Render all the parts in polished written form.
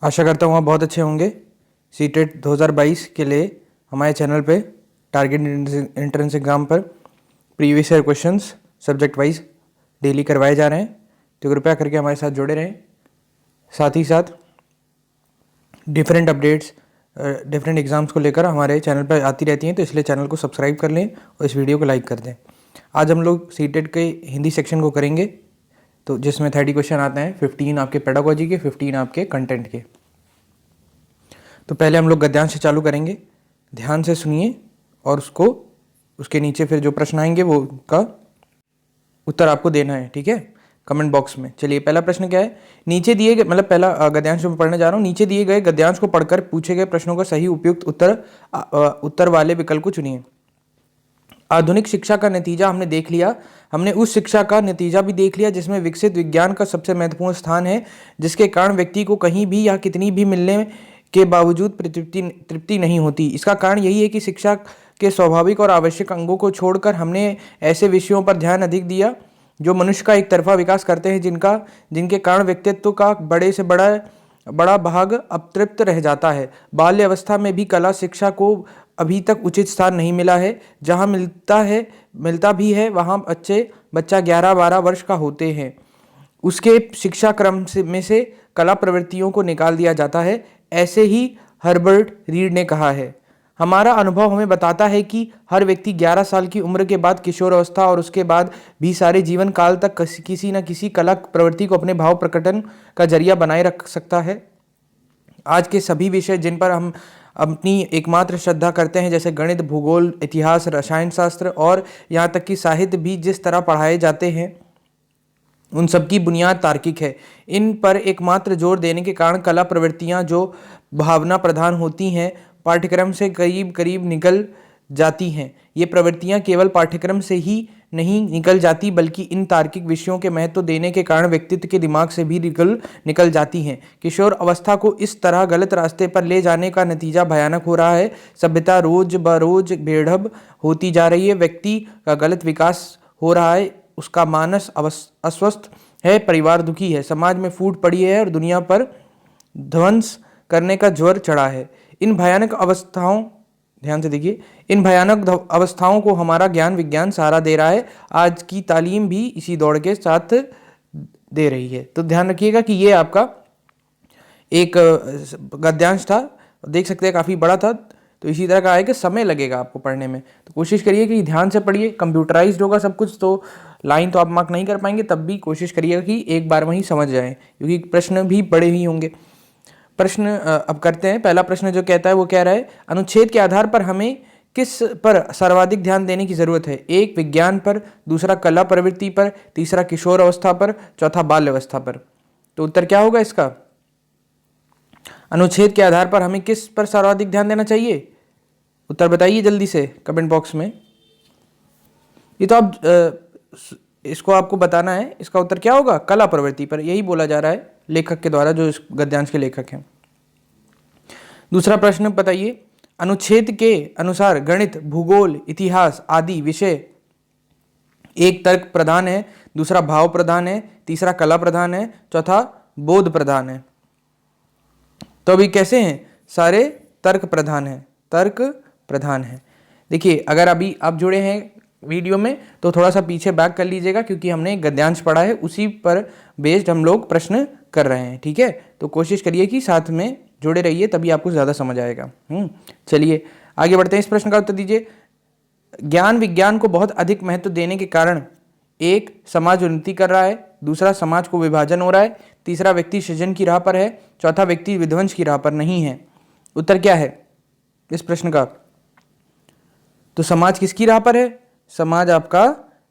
आशा करता हूँ आप बहुत अच्छे होंगे। सीटेट 2022 के लिए हमारे चैनल पे टारगेट एंट्रेंस एग्जाम पर previous year questions subject wise daily करवाए जा रहे हैं, तो कृपया करके हमारे साथ जुड़े रहें। साथ ही साथ डिफरेंट अपडेट्स डिफरेंट एग्जाम्स को लेकर हमारे चैनल पर आती रहती हैं, तो इसलिए चैनल को सब्सक्राइब कर लें और इस वीडियो को लाइक कर दें। आज हम लोग सीटेट के हिंदी सेक्शन को करेंगे, तो जिसमें 30 क्वेश्चन आते हैं, 15 आपके पेडागोजी के, 15 आपके कंटेंट के। तो पहले हम लोग गद्यांश से चालू करेंगे, ध्यान से सुनिए और उसके नीचे फिर जो प्रश्न आएंगे वो का उत्तर आपको देना है, ठीक है, कमेंट बॉक्स में। चलिए, पहला प्रश्न क्या है। नीचे दिए गए, मतलब पहला गद्यांश जो मैं पढ़ने जा रहा हूँ, नीचे दिए गए गद्यांश को पढ़कर पूछे गए प्रश्नों का सही उपयुक्त उत्तर वाले विकल्प को चुनिए। आधुनिक शिक्षा का नतीजा हमने देख लिया। हमने उस शिक्षा का नतीजा भी देख लिया जिसमें विकसित विज्ञान का सबसे महत्वपूर्ण स्थान है, जिसके कारण व्यक्ति को कहीं भी या कितनी भी मिलने के बावजूद तृप्ति नहीं होती। इसका कारण यही है कि शिक्षा के स्वाभाविक और आवश्यक अंगों को छोड़कर हमने ऐसे विषयों पर ध्यान अधिक दिया जो मनुष्य का एक तरफा विकास करते हैं, जिनके कारण व्यक्तित्व का बड़े से बड़ा भाग अतृप्त रह जाता है। बाल्य अवस्था में भी कला शिक्षा को अभी तक उचित स्थान नहीं मिला है। जहाँ मिलता भी है वहाँ बच्चा 11-12 वर्ष का होते हैं उसके शिक्षा क्रम में से कला प्रवृत्तियों को निकाल दिया जाता है। ऐसे ही हर्बर्ट रीड ने कहा है। हमारा अनुभव हमें बताता है कि हर व्यक्ति 11 साल की उम्र के बाद किशोर अवस्था और उसके बाद भी सारे जीवन काल तक किसी न किसी कला प्रवृत्ति को अपने भाव प्रकटन का जरिया बनाए रख सकता है। आज के सभी विषय जिन पर हम अपनी एकमात्र श्रद्धा करते हैं, जैसे गणित, भूगोल, इतिहास, रसायन शास्त्र और यहाँ तक कि साहित्य भी जिस तरह पढ़ाए जाते हैं, उन सब की बुनियाद तार्किक है। इन पर एकमात्र जोर देने के कारण कला प्रवृत्तियाँ जो भावना प्रधान होती हैं, पाठ्यक्रम से करीब करीब निकल जाती हैं। ये प्रवृत्तियाँ केवल पाठ्यक्रम से ही नहीं निकल जाती, बल्कि इन तार्किक विषयों के महत्व देने के कारण व्यक्तित्व के दिमाग से भी निकल जाती हैं। किशोर अवस्था को इस तरह गलत रास्ते पर ले जाने का नतीजा भयानक हो रहा है। सभ्यता रोज बरोज बेढब होती जा रही है। व्यक्ति का गलत विकास हो रहा है, उसका मानस अस्वस्थ है, परिवार दुखी है, समाज में फूट पड़ी है और दुनिया पर ध्वंस करने का ज्वर चढ़ा है। इन भयानक अवस्थाओं, ध्यान से देखिए, इन भयानक अवस्थाओं को हमारा ज्ञान विज्ञान सहारा दे रहा है। आज की तालीम भी इसी दौड़ के साथ दे रही है। तो ध्यान रखिएगा कि ये आपका एक गद्यांश था, देख सकते हैं काफ़ी बड़ा था। तो इसी तरह का है कि समय लगेगा आपको पढ़ने में, तो कोशिश करिए कि ध्यान से पढ़िए। कंप्यूटराइज्ड होगा सब कुछ, तो लाइन तो आप मार्क नहीं कर पाएंगे, तब भी कोशिश करिएगा कि एक बार वहीं समझ जाएं, क्योंकि प्रश्न भी बड़े ही होंगे। प्रश्न अब करते हैं। पहला प्रश्न जो कहता है वो कह रहा है, अनुच्छेद के आधार पर हमें किस पर सर्वाधिक ध्यान देने की जरूरत है। एक, विज्ञान पर, दूसरा कला प्रवृत्ति पर, तीसरा किशोर अवस्था पर, चौथा बाल्य अवस्था पर। तो उत्तर क्या होगा इसका। अनुच्छेद के आधार पर हमें किस पर सर्वाधिक ध्यान देना चाहिए, उत्तर बताइए जल्दी से कमेंट बॉक्स में। ये तो आप इसको आपको बताना है, इसका उत्तर क्या होगा, कला प्रवृत्ति पर। यही बोला जा रहा है लेखक के द्वारा, जो इस गद्यांश के लेखक हैं। दूसरा प्रश्न बताइए, अनुच्छेद के अनुसार गणित, भूगोल, इतिहास आदि विषय एक तर्क प्रधान है, दूसरा भाव प्रधान है, तीसरा कला प्रधान है, चौथा बोध प्रधान है। तो अभी कैसे हैं, सारे तर्क प्रधान है, तर्क प्रधान है। देखिए, अगर अभी आप जुड़े हैं वीडियो में तो थोड़ा सा पीछे बैक कर लीजिएगा, क्योंकि हमने एक गद्यांश पढ़ा है, उसी पर बेस्ड हम लोग प्रश्न कर रहे हैं, ठीक है। तो कोशिश करिए कि साथ में जुड़े रहिए, तभी आपको ज़्यादा समझ आएगा। चलिए आगे बढ़ते हैं। इस प्रश्न का उत्तर दीजिए। ज्ञान विज्ञान को बहुत अधिक महत्व देने के कारण, एक, समाज उन्नति कर रहा है, दूसरा, समाज को विभाजन हो रहा है, तीसरा, व्यक्ति सृजन की राह पर है, चौथा, व्यक्ति विध्वंस की राह पर नहीं है। उत्तर क्या है इस प्रश्न का। तो समाज किसकी राह पर है, समाज आपका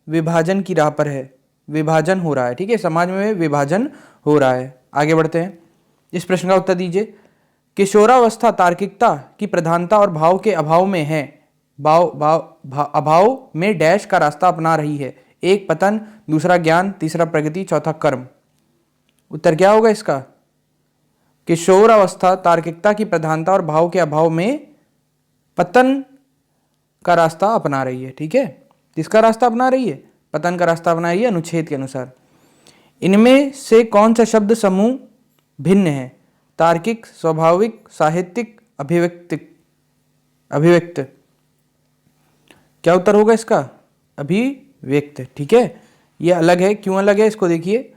विभाजन की राह पर है, विभाजन हो रहा है, ठीक है, समाज में विभाजन हो रहा है। आगे बढ़ते हैं। इस प्रश्न का उत्तर दीजिए। किशोरावस्था तार्किकता की प्रधानता और भाव के अभाव में है, अभाव में डैश का रास्ता अपना रही है। एक, पतन, दूसरा ज्ञान, तीसरा प्रगति, चौथा कर्म। उत्तर क्या होगा इसका। किशोरावस्था तार्किकता की प्रधानता और भाव के अभाव में पतन का रास्ता अपना रही है, ठीक है। किसका रास्ता अपना रही है, पतन का रास्ता अपना रही है अनुच्छेद के अनुसार। इनमें से कौन सा शब्द समूह भिन्न है। तार्किक, स्वाभाविक, साहित्यिक, अभिव्यक्त। क्या उत्तर होगा इसका? अभिव्यक्त। ठीक है, ये अलग है। क्यों अलग है इसको देखिए।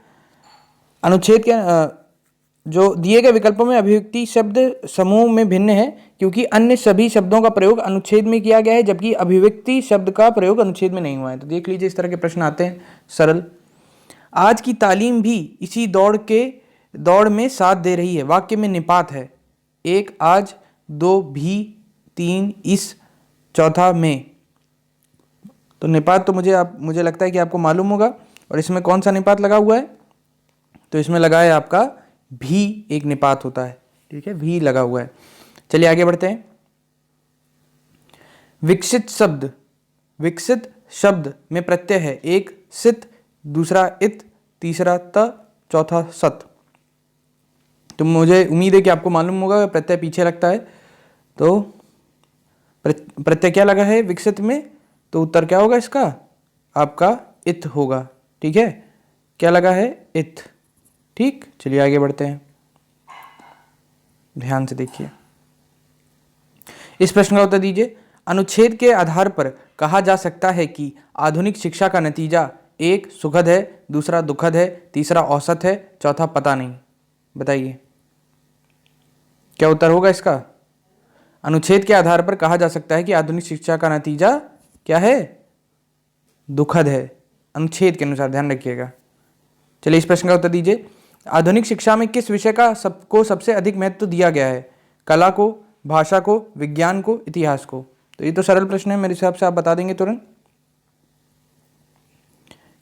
अनुच्छेद के जो दिए गए विकल्पों में अभिव्यक्ति शब्द समूह में भिन्न है क्योंकि अन्य सभी शब्दों का प्रयोग अनुच्छेद में किया गया है, जबकि अभिव्यक्ति शब्द का प्रयोग अनुच्छेद में नहीं हुआ है। तो देख लीजिए, इस तरह के प्रश्न आते हैं सरल। आज की तालीम भी इसी दौड़ में साथ दे रही है। वाक्य में निपात है। 1 आज, 2 भी, 3 इस, चौथा में। तो निपात तो मुझे लगता है कि आपको मालूम होगा। और इसमें कौन सा निपात लगा हुआ है? तो इसमें लगा है आपका भी, एक निपात होता है। ठीक है, भी लगा हुआ है। चलिए आगे बढ़ते हैं। विकसित शब्द में प्रत्यय है। 1 सित, दूसरा इत, तीसरा त, चौथा सत। तो मुझे उम्मीद है कि आपको मालूम होगा प्रत्यय पीछे लगता है। तो प्रत्यय क्या लगा है विकसित में? तो उत्तर क्या होगा इसका? आपका इत होगा। ठीक है, क्या लगा है? इत। ठीक, चलिए आगे बढ़ते हैं। ध्यान से देखिए, इस प्रश्न का उत्तर दीजिए। अनुच्छेद के आधार पर कहा जा सकता है कि आधुनिक शिक्षा का नतीजा 1 सुखद है, दूसरा दुखद है, तीसरा औसत है, चौथा पता नहीं। बताइए क्या उत्तर होगा इसका? अनुच्छेद के आधार पर कहा जा सकता है कि आधुनिक शिक्षा का नतीजा क्या है? दुखद है। अनुच्छेद के अनुसार, ध्यान रखिएगा। चलिए इस प्रश्न का उत्तर दीजिए। आधुनिक शिक्षा में किस विषय का सबसे अधिक महत्व दिया गया है? कला को, भाषा को, विज्ञान को, इतिहास को? तो ये तो सरल प्रश्न है, मेरे हिसाब से आप बता देंगे तुरंत।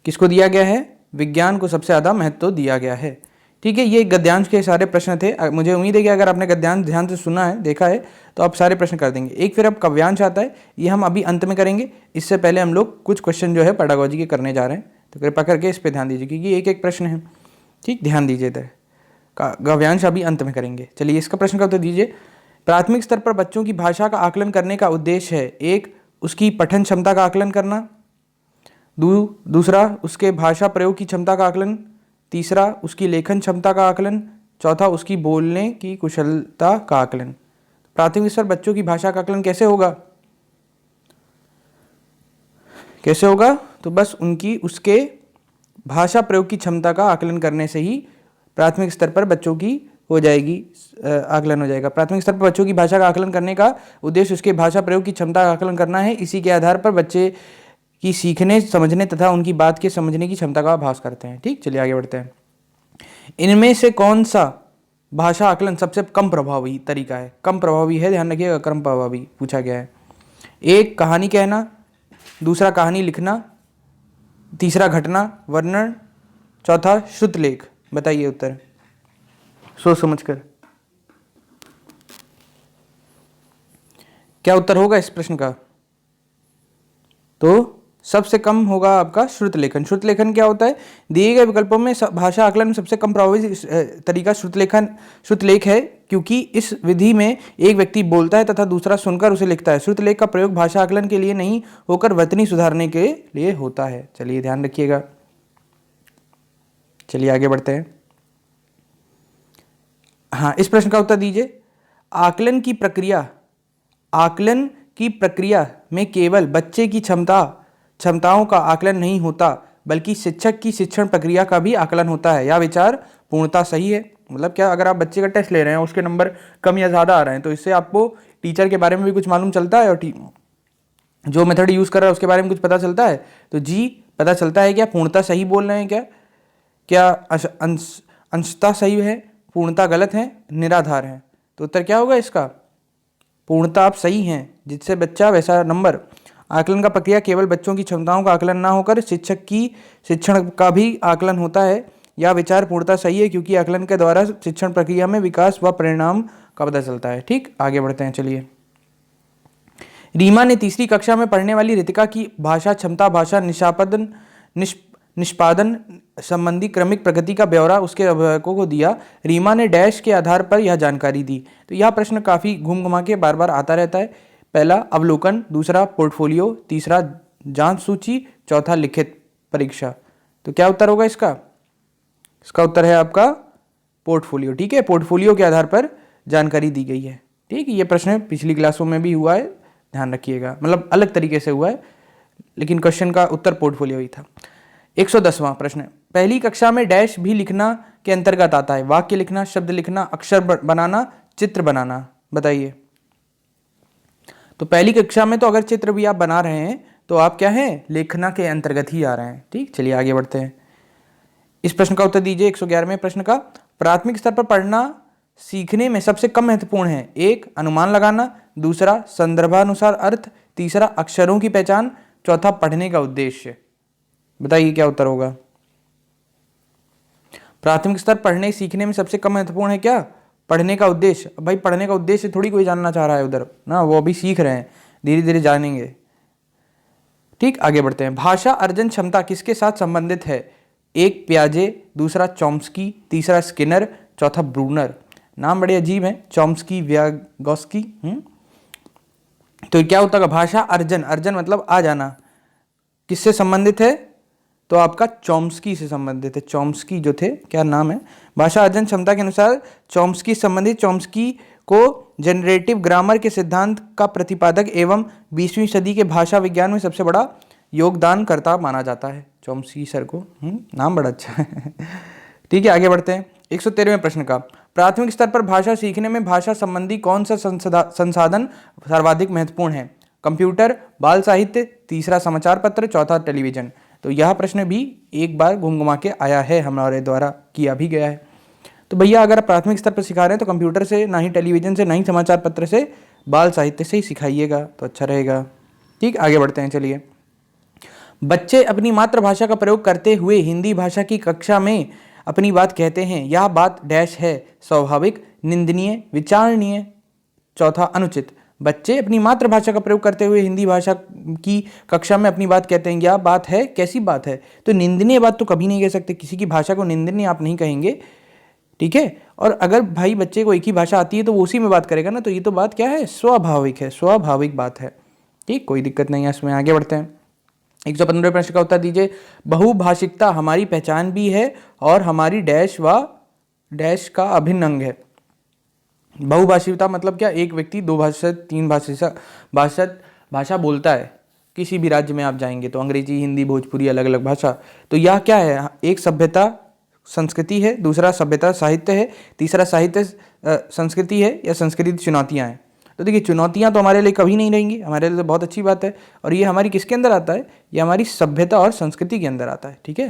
किसको दिया गया है? विज्ञान को सबसे ज़्यादा महत्व दिया गया है। ठीक है, ये गद्यांश के सारे प्रश्न थे। मुझे उम्मीद है कि अगर आपने गद्यांश ध्यान से सुना है, देखा है, तो आप सारे प्रश्न कर देंगे। एक फिर अब काव्यांश आता है, ये हम अभी अंत में करेंगे। इससे पहले हम लोग कुछ क्वेश्चन जो है पेडागोजी के करने जा रहे हैं, तो कृपया करके इस पर ध्यान दीजिए क्योंकि एक एक प्रश्न है। ठीक, ध्यान दीजिए इधर। काव्यांश अभी अंत में करेंगे। चलिए इसका प्रश्न का उत्तर दीजिए। प्राथमिक स्तर पर बच्चों की भाषा का आकलन करने का उद्देश्य है। 1 उसकी पठन क्षमता का आकलन करना, दूसरा उसके भाषा प्रयोग की क्षमता का आकलन, तीसरा उसकी लेखन क्षमता का आकलन, चौथा उसकी बोलने की कुशलता का आकलन। प्राथमिक स्तर बच्चों की भाषा का आकलन कैसे होगा? तो बस उसके भाषा प्रयोग की क्षमता का आकलन करने से ही प्राथमिक स्तर पर बच्चों की आकलन हो जाएगा। प्राथमिक स्तर पर बच्चों की भाषा का आकलन करने का उद्देश्य उसके भाषा प्रयोग की क्षमता का आकलन करना है। इसी के आधार पर बच्चे की सीखने, समझने तथा उनकी बात के समझने की क्षमता का आभास करते हैं। ठीक, चलिए आगे बढ़ते हैं। इनमें से कौन सा भाषा आकलन सबसे कम प्रभावी तरीका है? कम प्रभावी है, ध्यान रखिएगा, कम प्रभावी पूछा गया है। 1 कहानी कहना, दूसरा कहानी लिखना, तीसरा घटना वर्णन, चौथा श्रुतलेख। बताइए उत्तर सोच समझकर। क्या उत्तर होगा इस प्रश्न का? तो सबसे कम होगा आपका श्रुतलेखन। श्रुतलेखन क्या होता है? दिए गए विकल्पों में भाषा आकलन में सबसे कम प्रभावी तरीका श्रुतलेख है क्योंकि इस विधि में एक व्यक्ति बोलता है तथा दूसरा सुनकर उसे लिखता है। श्रुतलेख का प्रयोग भाषा आकलन के लिए नहीं होकर वर्तनी सुधारने के लिए होता है। चलिए ध्यान रखिएगा। चलिए आगे बढ़ते हैं। हाँ, इस प्रश्न का उत्तर दीजिए। आकलन की प्रक्रिया में केवल बच्चे की क्षमताओं का आकलन नहीं होता बल्कि शिक्षक की शिक्षण प्रक्रिया का भी आकलन होता है। यह विचार पूर्णतः सही है। मतलब क्या, अगर आप बच्चे का टेस्ट ले रहे हैं, उसके नंबर कम या ज़्यादा आ रहे हैं, तो इससे आपको टीचर के बारे में भी कुछ मालूम चलता है और जो मेथड यूज़ कर रहा है उसके बारे में कुछ पता चलता है। तो जी पता चलता है क्या पूर्णतः सही बोल रहे हैं, क्या अंशतः सही है, पूर्णतः गलत है, निराधार है। तो उत्तर क्या होगा इसका? पूर्णतः आप सही हैं, जिससे बच्चा वैसा नंबर। आकलन का प्रक्रिया केवल बच्चों की क्षमताओं का आकलन ना होकर शिक्षक की शिक्षण का भी आकलन होता है। यह विचार पूर्णतः सही है क्योंकि आकलन के द्वारा शिक्षण प्रक्रिया में विकास व परिणाम का पता चलता है। ठीक, आगे बढ़ते हैं। चलिए, रीमा ने तीसरी कक्षा में पढ़ने वाली रितिका की भाषा क्षमता, भाषा निष्पादन संबंधी क्रमिक प्रगति का ब्यौरा उसके अभिभावकों को दिया। रीमा ने डैश के आधार पर यह जानकारी दी। तो यह प्रश्न काफ़ी घूम घुमा के बार बार आता रहता है। पहला अवलोकन, दूसरा पोर्टफोलियो, तीसरा जांच सूची, चौथा लिखित परीक्षा। तो क्या उत्तर होगा इसका? इसका उत्तर है आपका पोर्टफोलियो, ठीक है, पोर्टफोलियो के आधार पर जानकारी दी गई है। ठीक है, ये प्रश्न पिछली क्लासों में भी हुआ है, ध्यान रखिएगा, मतलब अलग तरीके से हुआ है, लेकिन क्वेश्चन का उत्तर पोर्टफोलियो ही था। 110वां प्रश्न, पहली कक्षा में डैश भी लिखना के अंतर्गत आता है? वाक्य लिखना, शब्द लिखना, अक्षर बनाना, चित्र बनाना, बताइए। तो पहली कक्षा में तो अगर चित्र भी आप बना रहे हैं तो आप क्या हैं, लेखना के अंतर्गत ही आ रहे हैं। ठीक, चलिए आगे बढ़ते हैं। इस प्रश्न का उत्तर दीजिए। 111वें प्रश्न का, प्राथमिक स्तर पर पढ़ना सीखने में सबसे कम महत्वपूर्ण है? एक, अनुमान लगाना, दूसरा संदर्भानुसार अर्थ, तीसरा अक्षरों की पहचान, चौथा पढ़ने का उद्देश्य। बताइए क्या उत्तर होगा। प्राथमिक स्तर पढ़ने सीखने में सबसे कम महत्वपूर्ण है क्या? पढ़ने का उद्देश्य। भाई पढ़ने का उद्देश्य थोड़ी कोई जानना चाह रहा है उधर ना, वो अभी सीख रहे हैं, धीरे धीरे जानेंगे। ठीक, आगे बढ़ते हैं। भाषा अर्जन क्षमता किसके साथ संबंधित है? एक, पियाजे, दूसरा चॉम्स्की, तीसरा स्किनर, चौथा ब्रूनर। नाम बड़े अजीब हैं, चॉम्स्की, व्यागोस्की। तो क्या होता है भाषा अर्जन, अर्जन मतलब आ जाना, किससे संबंधित है? तो आपका चॉम्स्की से संबंधित है। चॉम्स्की जो थे, क्या नाम है, भाषा अर्जन क्षमता के अनुसार चॉम्स्की संबंधित। चॉम्स्की को जनरेटिव ग्रामर के सिद्धांत का प्रतिपादक एवं 20वीं सदी के भाषा विज्ञान में सबसे बड़ा योगदानकर्ता माना जाता है। चॉम्स्की सर को, नाम बड़ा अच्छा है। ठीक है, आगे बढ़ते हैं। 113वें प्रश्न का, प्राथमिक स्तर पर भाषा सीखने में भाषा संबंधी कौन सा संसाधन सर्वाधिक महत्वपूर्ण है? कंप्यूटर, बाल साहित्य, तीसरा समाचार पत्र, चौथा टेलीविजन। तो यह प्रश्न भी एक बार घुमा के आया है, हमारे द्वारा किया भी गया है। तो भैया अगर आप प्राथमिक स्तर पर सिखा रहे हैं तो कंप्यूटर से, ना ही टेलीविजन से, ना ही समाचार पत्र से, बाल साहित्य से ही सिखाइएगा तो अच्छा रहेगा। ठीक, आगे बढ़ते हैं। चलिए, बच्चे अपनी मातृभाषा का प्रयोग करते हुए हिंदी भाषा की कक्षा में अपनी बात कहते हैं। यह बात डैश है? स्वाभाविक, निंदनीय, विचारणीय, चौथा अनुचित। बच्चे अपनी मातृभाषा का प्रयोग करते हुए हिंदी भाषा की कक्षा में अपनी बात कहते हैं, यह बात है, कैसी बात है? तो निंदनीय बात तो कभी नहीं कह सकते, किसी की भाषा को निंदनीय आप नहीं कहेंगे। ठीक है, और अगर भाई बच्चे को एक ही भाषा आती है तो वो उसी में बात करेगा ना, तो ये तो बात क्या है, स्वाभाविक है, स्वाभाविक बात है। ठीक, कोई दिक्कत नहीं है इसमें। आगे बढ़ते हैं। 115 प्रश्न का उत्तर दीजिए। बहुभाषिकता हमारी पहचान भी है और हमारी डैश व डैश का अभिन्न अंग है। बहुभाषिकता मतलब क्या? एक व्यक्ति दो भाषा, तीन भाषा बोलता है। किसी भी राज्य में आप जाएंगे तो अंग्रेजी, हिंदी, भोजपुरी, अलग अलग भाषा। तो यह क्या है? एक सभ्यता संस्कृति है, दूसरा सभ्यता साहित्य है, तीसरा साहित्य संस्कृति है, या संस्कृति चुनौतियाँ हैं। तो देखिए, चुनौतियाँ तो हमारे लिए कभी नहीं रहेंगी, हमारे लिए तो बहुत अच्छी बात है। और ये हमारी किसके अंदर आता है? ये हमारी सभ्यता और संस्कृति के अंदर आता है। ठीक है,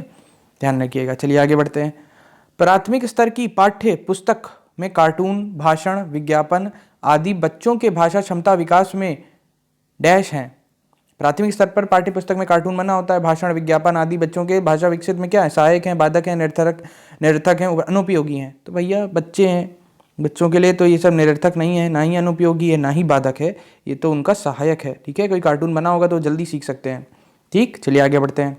ध्यान रखिएगा। चलिए आगे बढ़ते हैं। प्राथमिक स्तर की पाठ्य पुस्तक में कार्टून, भाषण, विज्ञापन आदि बच्चों के भाषा क्षमता विकास में डैश हैं। प्राथमिक स्तर पर पाठ्य पुस्तक में कार्टून बना होता है, भाषण, विज्ञापन आदि बच्चों के भाषा विकसित में क्या है? सहायक हैं, बाधक हैं, निरर्थक हैं, अनुपयोगी हैं। तो भैया बच्चे हैं, बच्चों के लिए तो ये सब निरर्थक नहीं है, ना ही अनुपयोगी है, ना ही बाधक है, ये तो उनका सहायक है। ठीक है, कोई कार्टून बना होगा तो जल्दी सीख सकते हैं। ठीक, चलिए आगे बढ़ते हैं।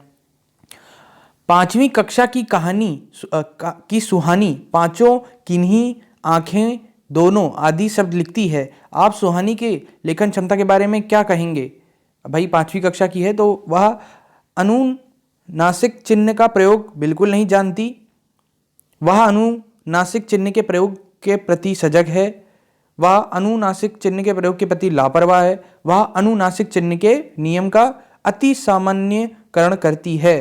5वीं कक्षा की कहानी की सुहानी पांचों किन्हीं, आंखें, दोनों आदि शब्द लिखती है। आप सुहानी के लेखन क्षमता के बारे में क्या कहेंगे? भाई 5वीं कक्षा की है तो वह अनुनासिक चिन्ह का प्रयोग बिल्कुल नहीं जानती, वह अनुनासिक चिन्ह के प्रयोग के प्रति सजग है, वह अनुनासिक चिन्ह के प्रयोग के प्रति लापरवाह है, वह अनुनासिक चिन्ह के नियम का अति सामान्यकरण करती है।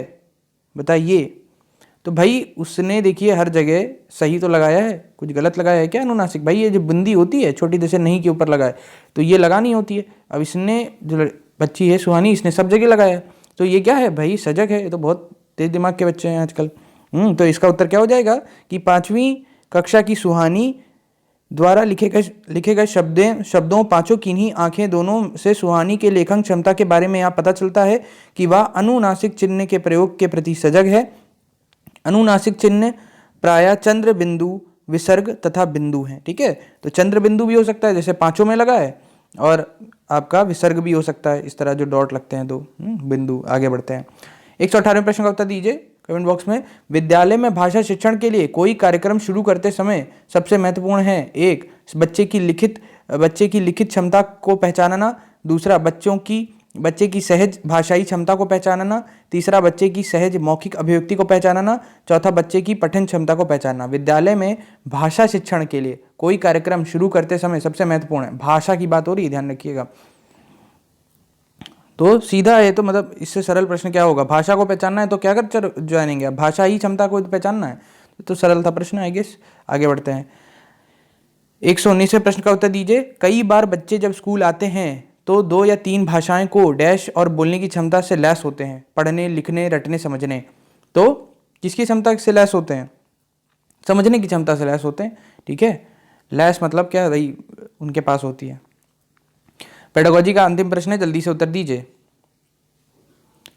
बताइए। तो भाई उसने देखिए हर जगह सही तो लगाया है, कुछ गलत लगाया है क्या? अनुनासिक, भाई ये जो बिंदी होती है छोटी जैसे नहीं के ऊपर लगाए तो ये लगानी होती है। अब इसने जो बच्ची है सुहानी, इसने सब जगह लगाया है, तो ये क्या है भाई? सजग है। ये तो बहुत तेज दिमाग के बच्चे हैं आजकल। तो इसका उत्तर क्या हो जाएगा कि 5वीं कक्षा की सुहानी द्वारा लिखे गए शब्दों पांचों किन्हीं, आंखें, दोनों से सुहानी के लेखन क्षमता के बारे में यहाँ पता चलता है कि वह अनुनासिक चिन्ह के प्रयोग के प्रति सजग है। अनुनासिक चिन्ह प्रायः चंद्र बिंदु, विसर्ग तथा बिंदु हैं। ठीक है, तो चंद्र बिंदु भी हो सकता है जैसे पांचों में लगा है, और आपका विसर्ग भी हो सकता है, इस तरह जो डॉट लगते हैं दो बिंदु। आगे बढ़ते हैं। 118वें प्रश्न का उत्तर दीजिए कमेंट बॉक्स में। विद्यालय में भाषा शिक्षण के लिए कोई कार्यक्रम शुरू करते समय सबसे महत्वपूर्ण है? 1. बच्चे की लिखित क्षमता को पहचानना, दूसरा बच्चों की बच्चे की सहज भाषाई क्षमता को पहचानना, तीसरा बच्चे की सहज मौखिक अभिव्यक्ति को पहचानना, चौथा बच्चे की पठन क्षमता को पहचानना। विद्यालय में भाषा शिक्षण के लिए कोई कार्यक्रम शुरू करते समय सबसे महत्वपूर्ण है, भाषा की बात हो रही है, ध्यान रखिएगा। तो सीधा है, तो मतलब इससे सरल प्रश्न क्या होगा, भाषा को पहचानना है तो क्या कर जानेंगे आप, भाषा ही क्षमता को पहचानना है, तो सरल था प्रश्न आई गेस। आगे बढ़ते हैं, 119वें प्रश्न का उत्तर दीजिए। कई बार बच्चे जब स्कूल आते हैं तो 2 या 3 भाषाएं को डैश और बोलने की क्षमता से लैस होते हैं, पढ़ने लिखने रटने समझने। तो किसकी क्षमता से लैस होते हैं, समझने की क्षमता से लैस होते हैं, ठीक है। लैस मतलब क्या भाई, उनके पास होती है। पेडागोजी का अंतिम प्रश्न है, जल्दी से उत्तर दीजिए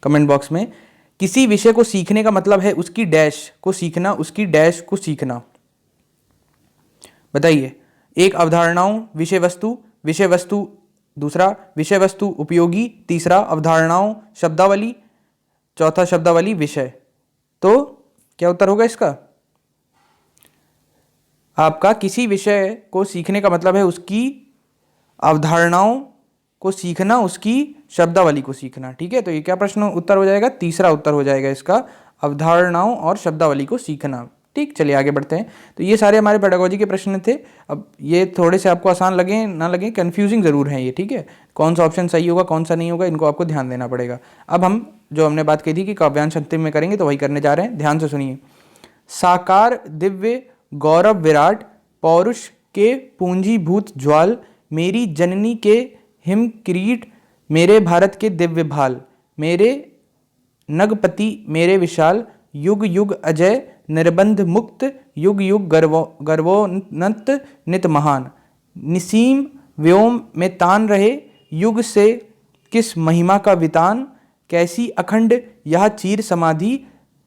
कमेंट बॉक्स में। किसी विषय को सीखने का मतलब है उसकी डैश को सीखना, उसकी डैश को सीखना। बताइए, एक अवधारणाओं विषय वस्तु, दूसरा विषय वस्तु उपयोगी, तीसरा अवधारणाओं शब्दावली, चौथा शब्दावली विषय। तो क्या उत्तर होगा इसका, आपका किसी विषय को सीखने का मतलब है उसकी अवधारणाओं को सीखना, उसकी शब्दावली को सीखना, ठीक है। तो ये क्या प्रश्न उत्तर हो जाएगा, तीसरा उत्तर हो जाएगा इसका, अवधारणाओं और शब्दावली को सीखना, ठीक। चलिए आगे बढ़ते हैं। तो ये सारे हमारे पेडागोजी के प्रश्न थे। अब ये थोड़े से आपको आसान लगे ना लगे, कंफ्यूजिंग ज़रूर है ये, ठीक है। कौन सा ऑप्शन सही होगा कौन सा नहीं होगा, इनको आपको ध्यान देना पड़ेगा। अब हम जो हमने बात की थी कि काव्यांश अंतिम में करेंगे, तो वही करने जा रहे हैं, ध्यान से सुनिए। साकार दिव्य गौरव विराट, पौरुष के पूंजीभूत ज्वाल, मेरी जननी के हिम किरीट, मेरे भारत के दिव्य भाल, मेरे नगपति मेरे विशाल, युग युग अजय निर्बंध मुक्त, युग युग गर्वोन्नत नित महान, निसीम व्योम में तान रहे, युग से किस महिमा का वितान, कैसी अखंड यह चीर समाधि,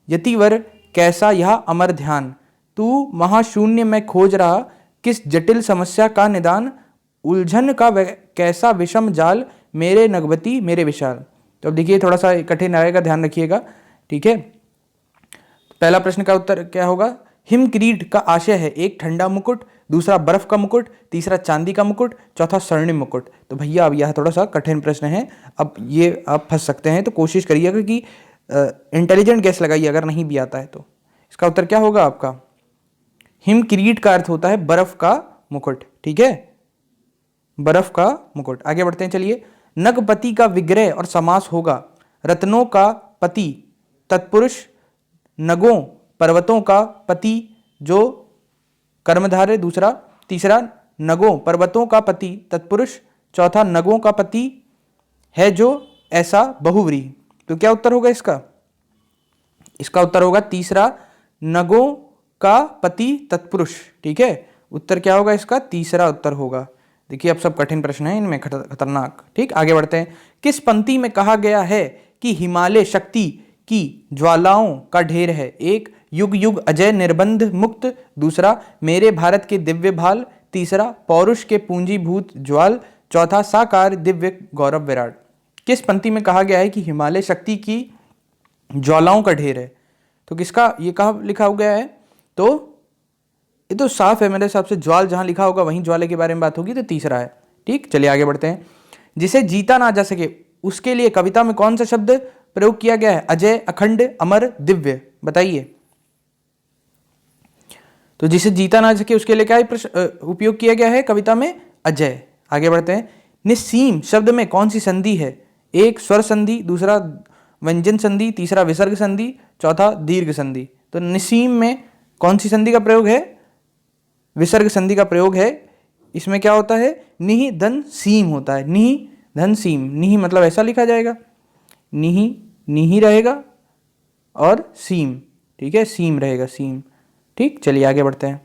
यतिवर कैसा यह अमर ध्यान, तू महाशून्य में खोज रहा, किस जटिल समस्या का निदान, उलझन का कैसा विषम जाल, मेरे नगवती मेरे विशाल। तो अब देखिए थोड़ा सा कठिन आएगा, ध्यान रखिएगा, ठीक है। पहला प्रश्न का उत्तर क्या होगा, हिम किरीट का आशय है एक ठंडा मुकुट, दूसरा बर्फ का मुकुट, तीसरा चांदी का मुकुट, चौथा स्वर्णिम मुकुट। तो भैया अब यह थोड़ा सा कठिन प्रश्न है, अब ये आप फंस सकते हैं, तो कोशिश करिएगा कि इंटेलिजेंट गैस लगाइए, अगर नहीं भी आता है तो। इसका उत्तर क्या होगा आपका, हिम किरीट का अर्थ होता है बर्फ का मुकुट, ठीक है, बर्फ का मुकुट। आगे बढ़ते हैं, चलिए। नगपति का विग्रह और समास होगा, रत्नों का पति तत्पुरुष, नगों पर्वतों का पति जो कर्मधारय, दूसरा, तीसरा नगों पर्वतों का पति तत्पुरुष, चौथा नगों का पति है जो ऐसा बहुव्रीहि। तो क्या उत्तर होगा इसका, इसका उत्तर होगा तीसरा, नगों का पति तत्पुरुष, ठीक है। उत्तर क्या होगा इसका, तीसरा उत्तर होगा। देखिए अब सब कठिन प्रश्न है इनमें, खतरनाक, ठीक। आगे बढ़ते हैं। किस पंक्ति में कहा गया है कि हिमालय शक्ति की ज्वालाओं का ढेर है, एक युग युग अजय निर्बंध मुक्त, दूसरा मेरे भारत के दिव्य भाल, तीसरा पौरुष के पूंजीभूत ज्वाल, चौथा साकार दिव्य गौरव विराट। किस पंक्ति में कहा गया है कि हिमालय शक्ति की ज्वालाओं का ढेर है, तो किसका ये कहाँ लिखा गया है, तो ये तो साफ है मेरे हिसाब से, ज्वाल जहां लिखा होगा वहीं ज्वाले के बारे में बात होगी, तो तीसरा है, ठीक। चलिए आगे बढ़ते हैं। जिसे जीता ना जा सके उसके लिए कविता में कौन सा शब्द प्रयोग किया गया है, अजय, अखंड, अमर, दिव्य। बताइए, तो जिसे जीता ना सके उसके लिए क्या उपयोग किया गया है कविता में, अजय। आगे बढ़ते हैं। निस्सीम शब्द में कौन सी संधि है, एक स्वर संधि, दूसरा व्यंजन संधि, तीसरा विसर्ग संधि, चौथा दीर्घ संधि। तो निस्सीम में कौन सी संधि का प्रयोग है, विसर्ग संधि का प्रयोग है। इसमें क्या होता है, निहि धन सीम होता है, निहि धन सीम, निहि मतलब ऐसा लिखा जाएगा, निहि निहि रहेगा और सीम, ठीक है, सीम रहेगा, सीम, ठीक। चलिए आगे बढ़ते हैं।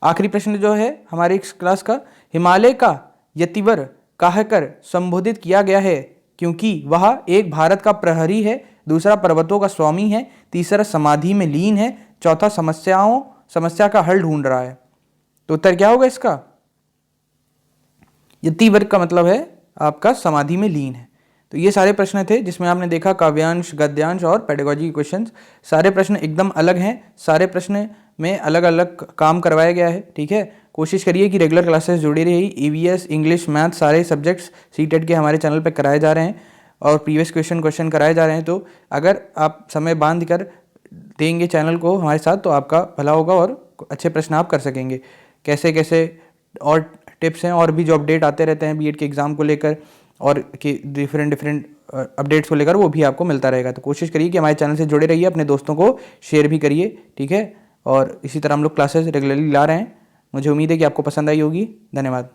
आखिरी प्रश्न जो है हमारे इस क्लास का, हिमालय का यतिवर कहकर संबोधित किया गया है क्योंकि वह एक भारत का प्रहरी है, दूसरा पर्वतों का स्वामी है, तीसरा समाधि में लीन है, चौथा समस्या का हल ढूंढ रहा है। तो उत्तर क्या होगा इसका, यतिवर का मतलब है आपका समाधि में लीन है। तो ये सारे प्रश्न थे जिसमें आपने देखा काव्यांश, गद्यांश और पेडागोजी के क्वेश्चंस। सारे प्रश्न एकदम अलग हैं, सारे प्रश्न में अलग अलग काम करवाया गया है, ठीक है। कोशिश करिए कि रेगुलर क्लासेस जुड़ी रही, ईवीएस, इंग्लिश, मैथ सारे सब्जेक्ट्स सीटेट के हमारे चैनल पर कराए जा रहे हैं। और प्रीवियस क्वेश्चन कराए जा रहे हैं। तो अगर आप समय बांध कर देंगे चैनल को हमारे साथ तो आपका भला होगा और अच्छे प्रश्न आप कर सकेंगे। कैसे कैसे और टिप्स हैं और भी जो अपडेट आते रहते हैं बीएड के एग्ज़ाम को लेकर और कि डिफरेंट अपडेट्स को लेकर, वो भी आपको मिलता रहेगा। तो कोशिश करिए कि हमारे चैनल से जुड़े रहिए, अपने दोस्तों को शेयर भी करिए, ठीक है। और इसी तरह हम लोग क्लासेस रेगुलरली ला रहे हैं। मुझे उम्मीद है कि आपको पसंद आई होगी। धन्यवाद।